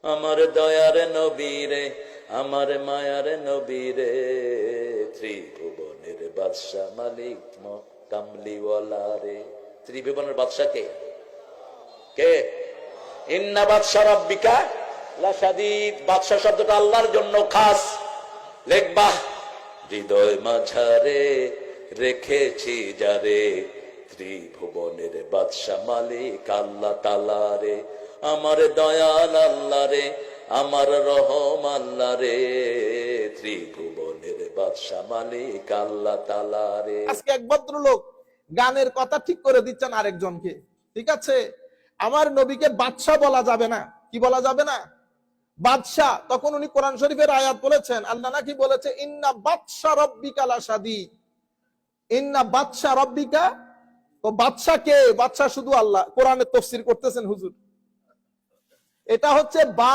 আমার দয়ার নবীরে, আমার মায়ার নবীরে, ত্রিভুবনের বাদশা মালিক কামলিওয়ালা রে। ত্রিভুবনের বাদশা কে? কে? ইন্না বাদশা রাব্বিকা লাশাদীদ। বাদশা শব্দটা আল্লাহর জন্য খাস। লিখবা, হৃদয় মাঝারে রেখেছি যারে, ত্রিভুবনের বাদশা মালিক আল্লাহ তাআলা রে। আমার দয়াল আল্লাহ রে, আমার রহম আল্লাহ রে, ত্রিভুবনের বাদশা মালিক আল্লাহ তাআলা রে। আজকে এক ভদ্রলোক গানের কথা ঠিক করে দিচ্ছেন আরেকজনকে, ঠিক আছে? আমার নবীকে বাদশা বলা যাবে না। কি বলা যাবে না? বাদশাহ। তখন উনি কোরআন শরীফের আয়াত বলেছেন, আল্লাহ নাকি বলেছে ইন্না বাদশা রব্বিকা লাশাদীদ। ইন্না বাদশা রব্বিকা। তো বাদশা কে? বাদশা শুধু আল্লাহ। কোরআনের তাফসীর করতেছেন হুজুর। এটা হচ্ছে